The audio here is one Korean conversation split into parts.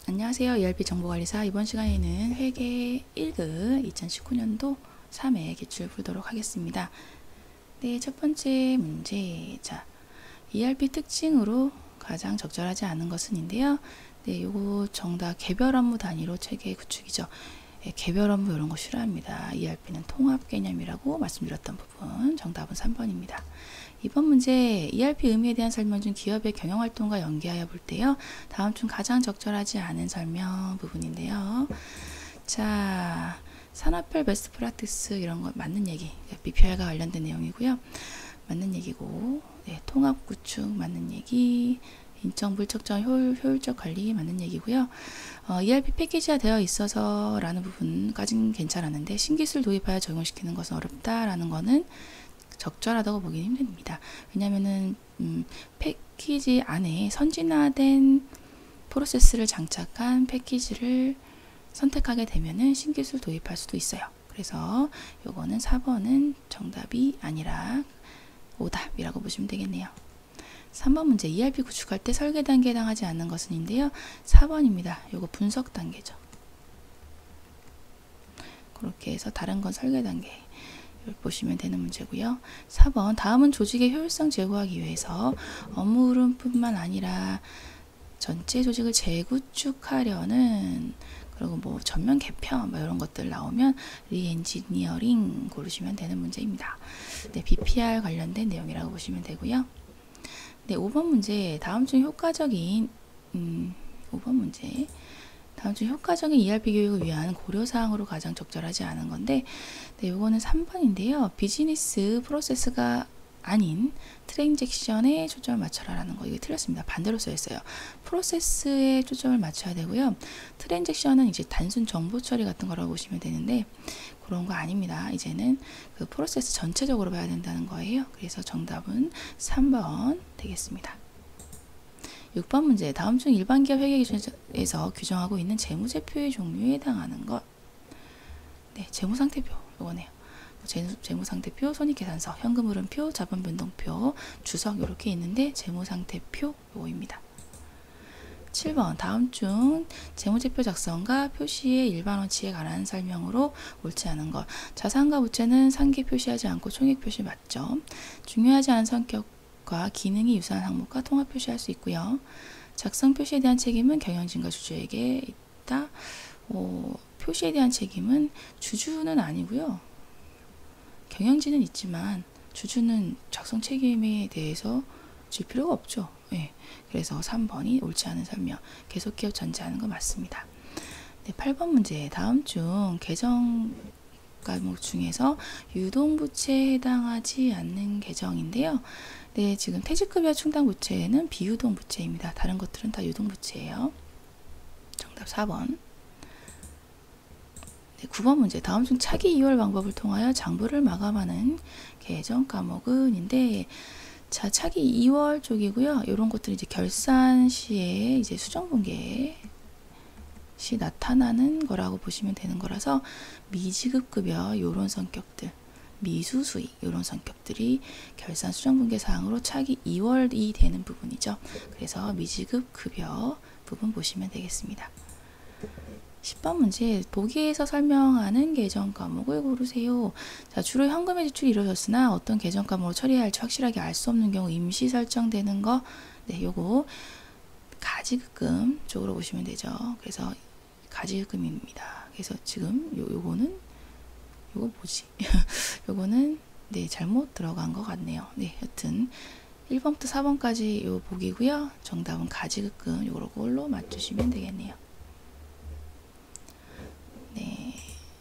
안녕하세요. ERP 정보관리사. 이번 시간에는 회계 1급 2019년도 3회 기출 풀도록 하겠습니다. 네, 첫 번째 문제. 자, ERP 특징으로 가장 적절하지 않은 것은인데요. 네, 요거 정답 개별 업무 단위로 체계 구축이죠. 네, 개별 업무 이런 거 싫어합니다. ERP는 통합 개념이라고 말씀드렸던 부분. 정답은 3번입니다. 이번 문제, ERP 의미에 대한 설명 중 기업의 경영활동과 연계하여 볼 때요. 다음 중 가장 적절하지 않은 설명 부분인데요. 자, 산업별 베스트 프랙티스 이런 거 맞는 얘기, BPR과 관련된 내용이고요. 맞는 얘기고, 네, 통합 구축 맞는 얘기, 인적 불측정 효율적 관리 맞는 얘기고요. ERP 패키지화 되어 있어서 라는 부분까지는 괜찮았는데 신기술 도입하여 적용시키는 것은 어렵다라는 거는 적절하다고 보기는 힘듭니다. 왜냐면은 패키지 안에 선진화된 프로세스를 장착한 패키지를 선택하게 되면은 신기술 도입할 수도 있어요. 그래서 요거는 4번은 정답이 아니라 오답이라고 보시면 되겠네요. 3번 문제, ERP 구축할 때 설계 단계에 해당하지 않는 것은인데요. 4번입니다. 요거 분석 단계죠. 그렇게 해서 다른 건 설계 단계 보시면 되는 문제고요. 4번, 다음은 조직의 효율성 제고하기 위해서 업무 흐름뿐만 아니라 전체 조직을 재구축하려는, 그리고 뭐 전면 개편 뭐 이런 것들 나오면 리엔지니어링 고르시면 되는 문제입니다. 네, BPR 관련된 내용이라고 보시면 되고요. 네, 5번 문제, 다음 중 효과적인 5번 문제, 다음 중 효과적인 ERP 교육을 위한 고려사항으로 가장 적절하지 않은 건데, 네, 요거는 3번인데요. 비즈니스 프로세스가 아닌 트랜잭션에 초점을 맞춰라 라는 거, 이게 틀렸습니다. 반대로 써있어요. 프로세스에 초점을 맞춰야 되고요. 트랜잭션은 이제 단순 정보 처리 같은 거라고 보시면 되는데, 그런 거 아닙니다. 이제는 그 프로세스 전체적으로 봐야 된다는 거예요. 그래서 정답은 3번 되겠습니다. 6번 문제, 다음 중 일반 기업 회계 기준에서 규정하고 있는 재무제표의 종류에 해당하는 것. 네, 재무상태표 요거네요. 재무상태표, 손익계산서, 현금흐름표, 자본변동표, 주석 이렇게 있는데 재무상태표 요거입니다. 7번, 다음 중 재무제표 작성과 표시의 일반 원칙에 관한 설명으로 옳지 않은 것. 자산과 부채는 상기 표시하지 않고 총액 표시 맞죠. 중요하지 않은 성격과 기능이 유사한 항목과 통합 표시할 수 있고요. 작성 표시에 대한 책임은 경영진과 주주에게 있다. 표시에 대한 책임은 주주는 아니고요. 경영진은 있지만 주주는 작성 책임에 대해서 질 필요가 없죠. 네, 그래서 3번이 옳지 않은 설명. 계속기업 전제하는 거 맞습니다. 네, 8번 문제, 다음 중 계정 과목 중에서 유동부채에 해당하지 않는 계정인데요. 네, 지금 퇴직급여 충당부채는 비유동부채입니다. 다른 것들은 다 유동부채예요. 정답 4번. 네, 9번 문제, 다음 중 차기 이월 방법을 통하여 장부를 마감하는 계정 과목은인데, 자, 차기 2월 쪽이고요. 이런 것들이 이제 결산 시에 이제 수정분계 시 나타나는 거라고 보시면 되는 거라서 미지급급여 요런 성격들, 미수수익 요런 성격들이 결산 수정분계 사항으로 차기 2월이 되는 부분이죠. 그래서 미지급급여 부분 보시면 되겠습니다. 10번 문제, 보기에서 설명하는 계정 과목을 고르세요. 자, 주로 현금의 지출이 이루어졌으나 어떤 계정 과목으로 처리해야 할지 확실하게 알 수 없는 경우 임시 설정되는 거, 네, 요거 가지급금 쪽으로 보시면 되죠. 그래서 가지급금입니다. 그래서 지금 요거 뭐지? 요거는 네, 잘못 들어간 것 같네요. 네, 여튼 1번부터 4번까지 요 보기고요. 정답은 가지급금 요걸로 맞추시면 되겠네요. 네,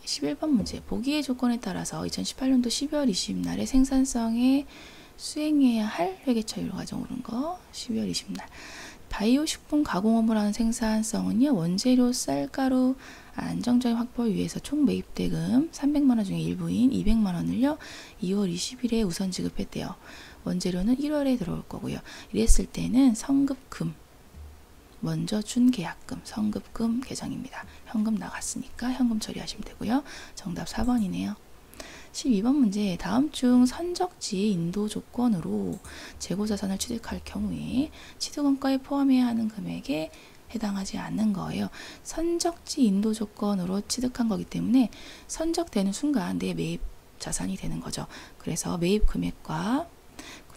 11번 문제, 보기의 조건에 따라서 2018년도 12월 20날에 생산성에 수행해야 할 회계처리로 가정 오른 거. 12월 20날 바이오 식품 가공 업무라는 생산성은요, 원재료 쌀가루 안정적인 확보를 위해서 총 매입 대금 300만원 중에 일부인 200만원을요 2월 20일에 우선 지급했대요. 원재료는 1월에 들어올 거고요. 이랬을 때는 성급금, 먼저 준 계약금, 성급금 계정입니다. 현금 나갔으니까 현금 처리하시면 되고요. 정답 4번이네요. 12번 문제, 다음 중 선적지 인도 조건으로 재고자산을 취득할 경우에 취득원가에 포함해야 하는 금액의 해당하지 않는 거예요. 선적지 인도 조건으로 취득한 거기 때문에 선적되는 순간 내 매입 자산이 되는 거죠. 그래서 매입 금액과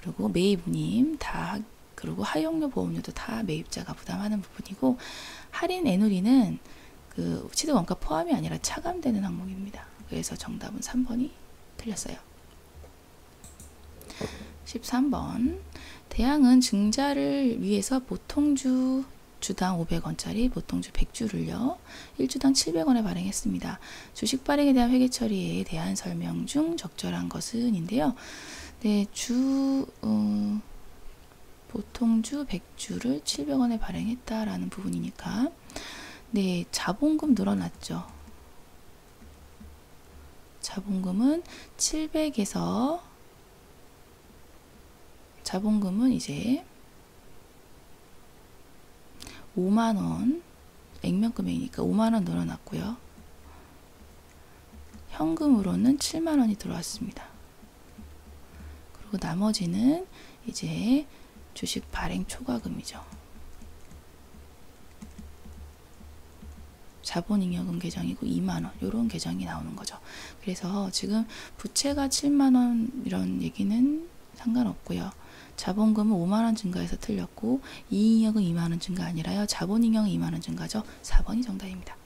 그리고 매입 운임 다, 그리고 하용료 보험료도 다 매입자가 부담하는 부분이고, 할인 애누리는 그 취득 원가 포함이 아니라 차감되는 항목입니다. 그래서 정답은 3번이 틀렸어요. 13번. 대항은 증자를 위해서 보통주 주당 500원짜리 보통주 100주를요 1주당 700원에 발행했습니다. 주식 발행에 대한 회계 처리에 대한 설명 중 적절한 것은 인데요. 네, 보통주 100주를 700원에 발행했다라는 부분이니까, 네, 자본금 늘어났죠. 자본금은 700에서 자본금은 이제 5만원, 액면금액이니까 5만원 늘어났고요. 현금으로는 7만원이 들어왔습니다. 그리고 나머지는 이제 주식 발행 초과금이죠. 자본잉여금 계정이고 2만원, 이런 계정이 나오는 거죠. 그래서 지금 부채가 7만원 이런 얘기는 상관없고요. 자본금은 5만원 증가해서 틀렸고, 이익잉여금 2만원 증가 아니라요. 자본잉여금 2만원 증가죠. 4번이 정답입니다.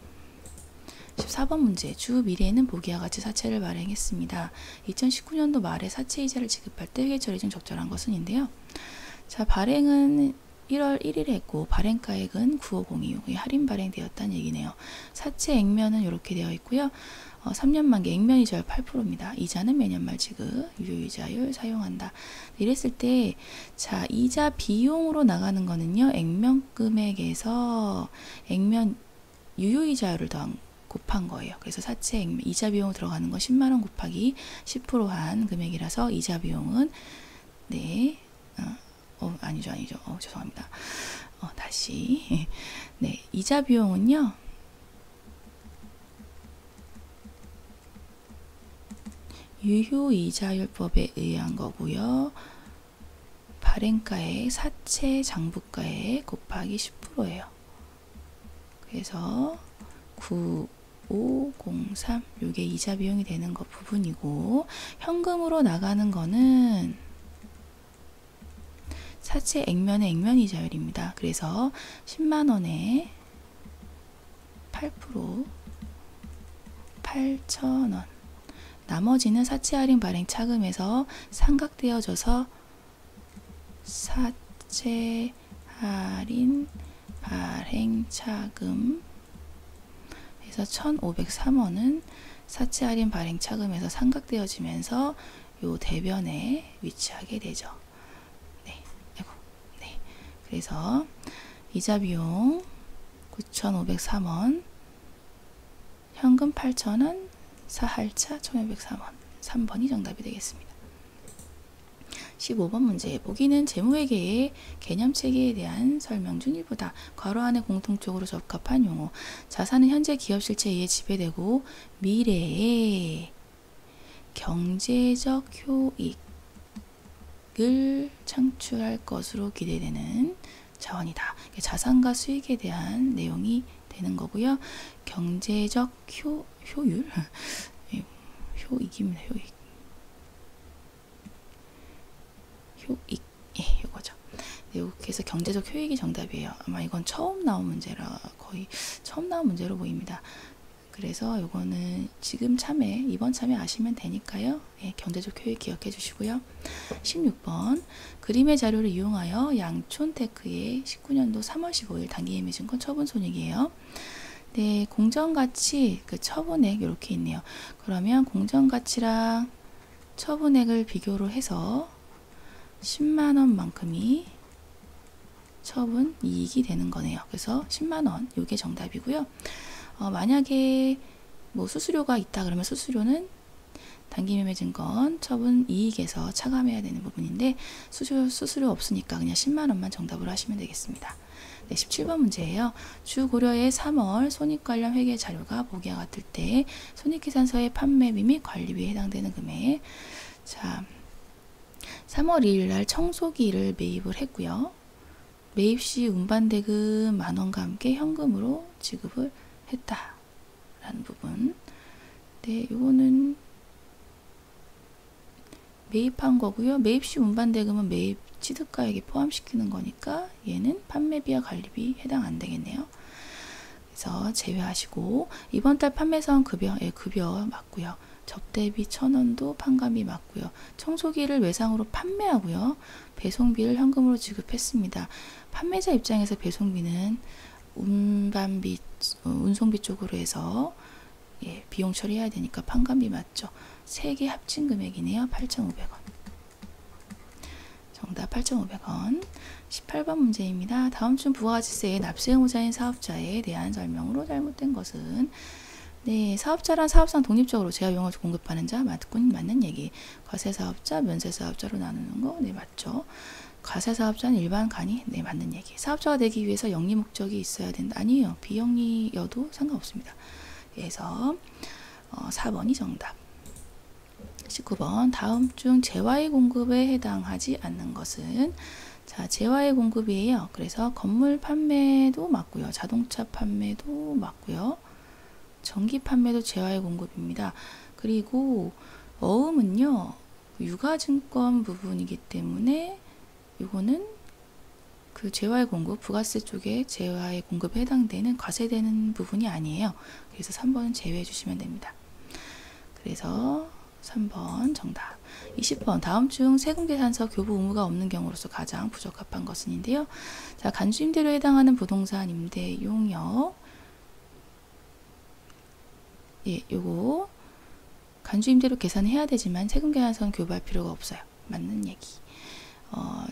14번 문제. 주 미래에는 보기와 같이 사채를 발행했습니다. 2019년도 말에 사채이자를 지급할 때 회계처리 중 적절한 것은 인데요. 자, 발행은 1월 1일에 했고 발행가액은 9502, 할인 발행되었다는 얘기네요. 사채 액면은 이렇게 되어 있고요. 3년 만기 액면 이자율 8%입니다. 이자는 매년 말 지급, 유효이자율 사용한다. 이랬을 때, 자, 이자 비용으로 나가는 거는요, 액면 금액에서 액면 유효이자율을 곱한 거예요. 그래서 사채 액면, 이자 비용 들어가는 건 10만원 곱하기 10% 한 금액이라서 이자 비용은, 네, 아니죠. 죄송합니다. 다시. 네, 이자 비용은요, 유효이자율법에 의한 거고요. 발행가액, 사채 장부가액 곱하기 10%예요. 그래서 9503, 요게 이자 비용이 되는 거 부분이고, 현금으로 나가는 거는 사채 액면의 액면 이자율입니다. 그래서 10만원에 8%, 8,000원. 나머지는 사채 할인 발행 차금에서 상각되어져서 사채 할인 발행 차금 해서 1,503원은 사채 할인 발행 차금에서 상각되어지면서 요 대변에 위치하게 되죠. 네. 그래서 이자 비용 9,503원, 현금 8,000원, 사할차 1,503원. 3번이 정답이 되겠습니다. 15번 문제. 보기는 재무회계의 개념체계에 대한 설명 중 일부다. 괄호 안에 공통적으로 적합한 용어. 자산은 현재 기업 실체에 의해 지배되고 미래에 경제적 효익을 창출할 것으로 기대되는 자원이다. 자산과 수익에 대한 내용이 되는 거고요. 경제적 효율? 효익입니다. 효익. 예, 이거죠. 네, 이렇게 해서 경제적 효익이 정답이에요. 아마 이건 처음 나온 문제라, 거의 처음 나온 문제로 보입니다. 그래서 이거는 지금 참여, 이번 참여 아시면 되니까요. 예, 경제적 효익 기억해 주시고요. 16번. 그림의 자료를 이용하여 양촌테크의 19년도 3월 15일 단기예매증권 처분 손익이에요. 네, 공정가치, 그 처분액 이렇게 있네요. 그러면 공정가치랑 처분액을 비교를 해서 10만원만큼이 처분 이익이 되는 거네요. 그래서 10만원, 이게 정답이고요. 만약에 뭐 수수료가 있다 그러면 수수료는 단기매매증권 처분 이익에서 차감해야 되는 부분인데, 수수료 없으니까 그냥 10만원만 정답으로 하시면 되겠습니다. 네, 17번 문제예요. 주 고려의 3월 손익 관련 회계 자료가 보기와 같을 때 손익계산서의 판매비 및 관리비에 해당되는 금액. 자, 3월 2일 날 청소기를 매입을 했고요. 매입 시 운반대금 만원과 함께 현금으로 지급을 했다라는 부분. 네, 요거는 매입한 거고요. 매입 시 운반대금은 매입 취득가액에 포함시키는 거니까 얘는 판매비와 관리비 해당 안 되겠네요. 그래서 제외하시고, 이번 달 판매사원 급여, 급여 맞고요. 접대비 1,000원도 판관비 맞고요. 청소기를 외상으로 판매하고요. 배송비를 현금으로 지급했습니다. 판매자 입장에서 배송비는 운반비, 운송비 쪽으로 해서 비용 처리해야 되니까 판관비 맞죠. 3개 합친 금액이네요. 8,500원. 정답 8,500원. 18번 문제입니다. 다음 중 부가가치세의 납세 의무자인 사업자에 대한 설명으로 잘못된 것은? 네, 사업자란 사업상 독립적으로 재활용을 공급하는 자, 맞는 얘기. 과세사업자, 면세사업자로 나누는 거, 네, 맞죠. 과세사업자는 일반 간이, 네, 맞는 얘기. 사업자가 되기 위해서 영리 목적이 있어야 된다. 아니에요. 비영리여도 상관없습니다. 그래서 4번이 정답. 19번 다음 중 재화의 공급에 해당하지 않는 것은? 자, 재화의 공급이에요. 그래서 건물 판매도 맞고요. 자동차 판매도 맞고요. 전기 판매도 재화의 공급입니다. 그리고 어음은요, 유가증권 부분이기 때문에 이거는 그 재화의 공급, 부가세 쪽에 재화의 공급에 해당되는 과세되는 부분이 아니에요. 그래서 3번은 제외해 주시면 됩니다. 그래서 3번 정답. 20번 다음 중 세금계산서 교부 의무가 없는 경우로서 가장 부적합한 것은인데요. 자, 간주임대료에 해당하는 부동산 임대용역, 요거 간주임대료 계산해야 되지만 세금계산서는 교부할 필요가 없어요. 맞는 얘기.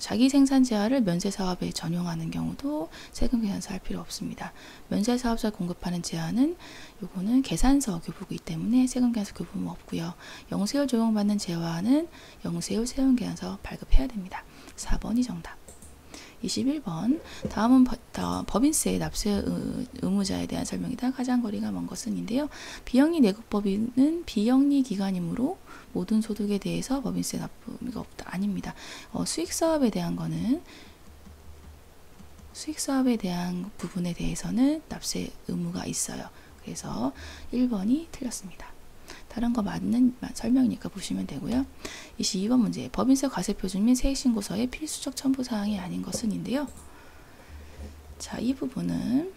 자기 생산 재화를 면세사업에 전용하는 경우도 세금계산서 할 필요 없습니다. 면세사업자 공급하는 재화는 요거는 계산서 교부이기 때문에 세금계산서 교부는 없고요. 영세율 적용받는 재화는 영세율 세금계산서 발급해야 됩니다. 4번이 정답. 21번 다음은 법인세 납세 의무자에 대한 설명이다. 가장 거리가 먼 것은인데요. 비영리 내국법인은 비영리 기관이므로 모든 소득에 대해서 법인세 납부가 없다. 아닙니다. 수익사업에 대한 거는 수익사업에 대한 부분에 대해서는 납세 의무가 있어요. 그래서 1번이 틀렸습니다. 다른 거 맞는 설명이니까 보시면 되고요. 22번 문제. 법인세 과세표준 및 세액신고서의 필수적 첨부사항이 아닌 것은인데요. 자, 이 부분은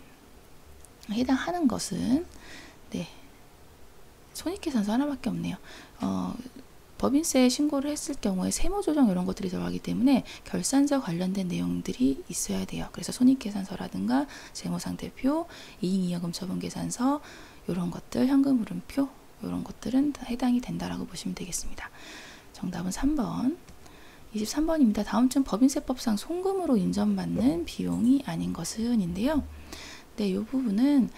해당하는 것은 손익계산서 하나밖에 없네요. 법인세 신고를 했을 경우에 세무조정 이런 것들이 들어가기 때문에 결산서 관련된 내용들이 있어야 돼요. 그래서 손익계산서라든가 재무상태표, 이익이여금 처분계산서 이런 것들, 현금흐름표 이런 것들은 다 해당이 된다라고 보시면 되겠습니다. 정답은 3번. 23번입니다. 다음 중 법인세법상 송금으로 인정받는 비용이 아닌 것은인데요. 네, 이 부분은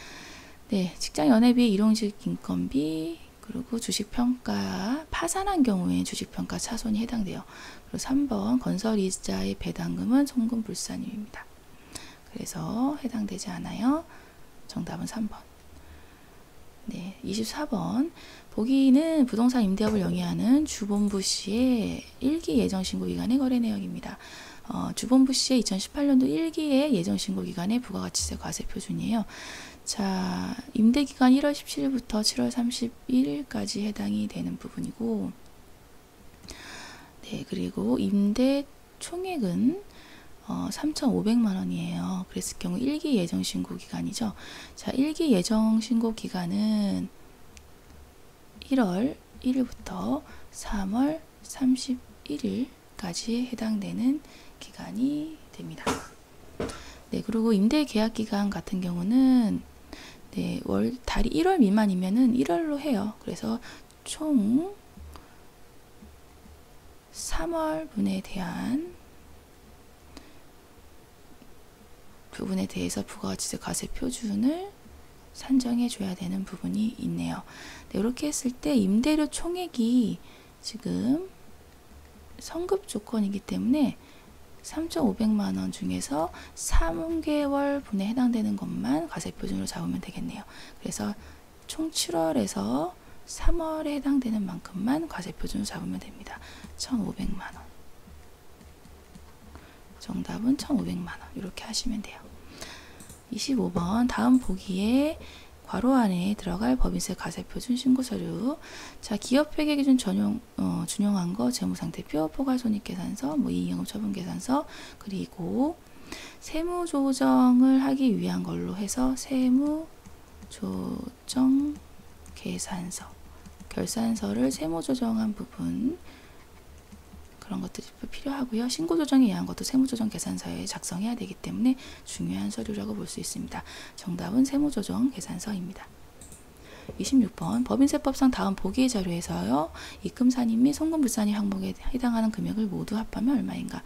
직장 연회비, 일용직 인건비, 그리고 주식평가, 파산한 경우에 주식평가 차손이 해당돼요. 그리고 3번 건설이자의 배당금은 송금 불산임입니다. 그래서 해당되지 않아요. 정답은 3번. 네, 24번 보기는 부동산 임대업을 영위하는 주본부 시의 1기 예정신고기간의 거래 내역입니다. 주본부 시의 2018년도 1기의 예정신고기간의 부가가치세 과세표준이에요. 자, 임대기간 1월 17일부터 7월 31일까지 해당이 되는 부분이고, 네, 그리고 임대 총액은 3,500만 원이에요. 그랬을 경우 1기 예정신고 기간이죠. 자, 1기 예정신고 기간은 1월 1일부터 3월 31일까지 해당되는 기간이 됩니다. 네, 그리고 임대 계약 기간 같은 경우는 달이 1월 미만이면은 1월로 해요. 그래서 총 3월분에 대한 부분에 대해서 부가가치세 과세 표준을 산정해 줘야 되는 부분이 있네요. 네, 이렇게 했을 때 임대료 총액이 지금 성급 조건이기 때문에 3,500만 원 중에서 3개월 분에 해당되는 것만 과세 표준으로 잡으면 되겠네요. 그래서 총 7월에서 3월에 해당되는 만큼만 과세 표준으로 잡으면 됩니다. 1,500만 원 정답은 1,500만원. 이렇게 하시면 돼요. 25번 다음 보기에 괄호 안에 들어갈 법인세 가세표준 신고서류. 자, 기업회계 기준 준용한 거 재무상태표, 포괄손익계산서, 이익영업처분계산서, 그리고 세무조정을 하기 위한 걸로 해서 세무조정 계산서, 결산서를 세무조정한 부분, 그런 것들이 필요하고요. 신고조정에 의한 것도 세무조정 계산서에 작성해야 되기 때문에 중요한 서류라고 볼 수 있습니다. 정답은 세무조정 계산서입니다. 26번 법인세법상 다음 보기 자료에서요. 입금산입 및 송금불산입 항목에 해당하는 금액을 모두 합하면 얼마인가?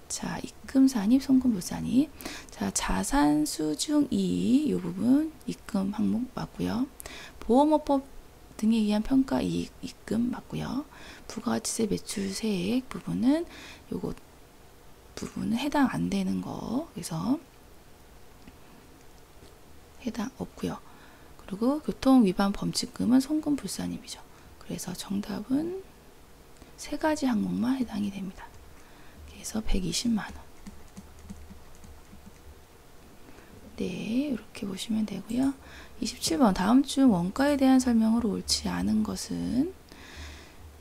자, 입금산입, 송금불산입. 자, 자산 수중 이익 이 부분 입금 항목 맞고요. 보험업법 등에 의한 평가 이익 입금 맞고요. 부가가치세 매출세액 부분은 요거 부분은 해당 안 되는 거, 그래서 해당 없고요. 그리고 교통위반 범칙금은 송금불산입이죠. 그래서 정답은 세 가지 항목만 해당이 됩니다. 그래서 120만원. 네, 이렇게 보시면 되고요. 27번 다음 중 원가에 대한 설명으로 옳지 않은 것은,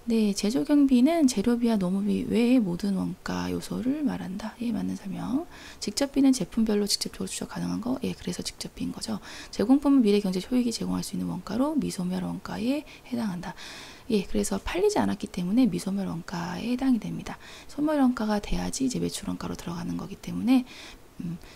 네, 제조경비는 재료비와 노무비 외의 모든 원가 요소를 말한다. 예, 맞는 설명. 직접비는 제품별로 직접적으로 추적 가능한 거. 예, 그래서 직접비인 거죠. 제공품은 미래 경제 효익이 제공할 수 있는 원가로 미소멸 원가에 해당한다. 예, 그래서 팔리지 않았기 때문에 미소멸 원가에 해당이 됩니다. 소멸 원가가 돼야지 이제 매출 원가로 들어가는 거기 때문에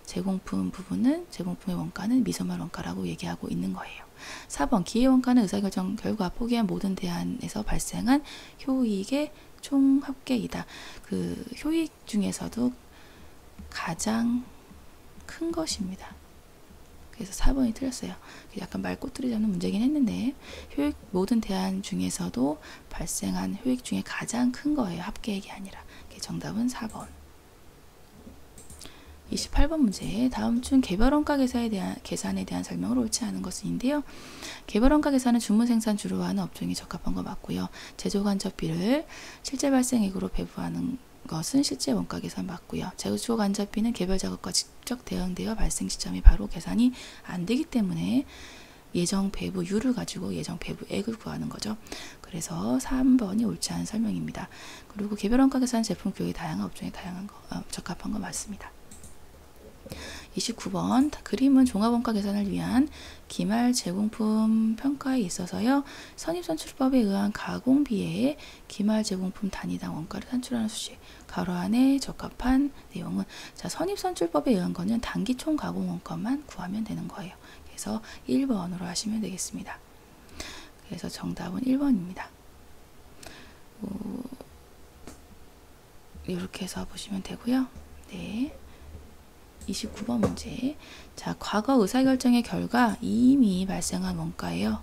제공품 부분은, 제공품의 원가는 미소멸 원가라고 얘기하고 있는 거예요. 4번 기회원가는 의사결정 결과 포기한 모든 대안에서 발생한 효익의 총합계이다. 그 효익 중에서도 가장 큰 것입니다. 그래서 4번이 틀렸어요. 약간 말꼬투리 잡는 문제긴 했는데, 효익 모든 대안 중에서도 발생한 효익 중에 가장 큰 거예요. 합계액이 아니라. 정답은 4번. 28번 문제. 다음 중 개별원가 계산에 대한 설명을 옳지 않은 것인데요. 개별원가 계산은 주문 생산 주로 하는 업종이 적합한 거 맞고요. 제조간접비를 실제 발생액으로 배부하는 것은 실제 원가 계산 맞고요. 제조간접비는 개별 작업과 직접 대응되어 발생 시점이 바로 계산이 안 되기 때문에 예정 배부율을 가지고 예정 배부액을 구하는 거죠. 그래서 3번이 옳지 않은 설명입니다. 그리고 개별원가 계산 제품 교육이 다양한 업종에 적합한 거 맞습니다. 29번 그림은 종합원가 계산을 위한 기말 제공품 평가에 있어서요. 선입선출법에 의한 가공비에 기말 제공품 단위당 원가를 산출하는 수식, 가로 안에 적합한 내용은, 자, 선입선출법에 의한 거는 단기 총 가공 원가만 구하면 되는 거예요. 그래서 1번으로 하시면 되겠습니다. 그래서 정답은 1번입니다. 이렇게 해서 보시면 되고요. 네. 29번 문제. 자, 과거 의사결정의 결과 이미 발생한 원가예요.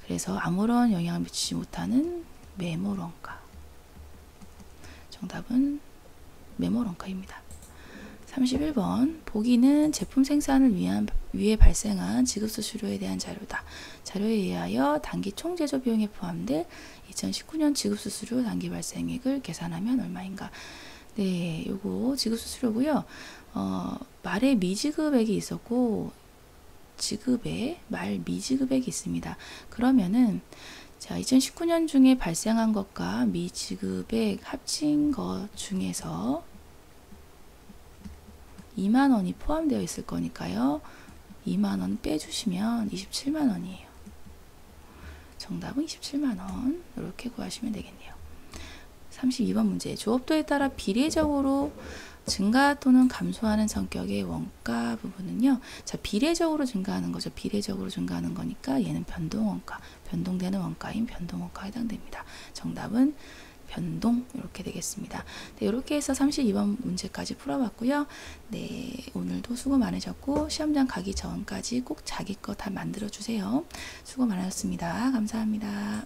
그래서 아무런 영향을 미치지 못하는 매몰 원가. 정답은 매몰 원가입니다. 31번 보기는 제품 생산을 위해 발생한 지급수수료에 대한 자료다. 자료에 의하여 단기 총 제조 비용에 포함될 2019년 지급수수료 단기 발생액을 계산하면 얼마인가. 네, 요거 지급수수료고요. 말에 미지급액이 있었고 지급에 말 미지급액이 있습니다. 그러면은 자, 2019년 중에 발생한 것과 미지급액 합친 것 중에서 2만원이 포함되어 있을 거니까요. 2만원 빼주시면 27만원이에요. 정답은 27만원. 이렇게 구하시면 되겠네요. 32번 문제. 조업도에 따라 비례적으로 증가 또는 감소하는 성격의 원가 부분은요. 자, 비례적으로 증가하는 거죠. 비례적으로 증가하는 거니까 얘는 변동원가, 변동되는 원가인 변동원가에 해당됩니다. 정답은 변동, 이렇게 되겠습니다. 네, 이렇게 해서 32번 문제까지 풀어봤고요. 네, 오늘도 수고 많으셨고 시험장 가기 전까지 꼭 자기 거 다 만들어 주세요. 수고 많으셨습니다. 감사합니다.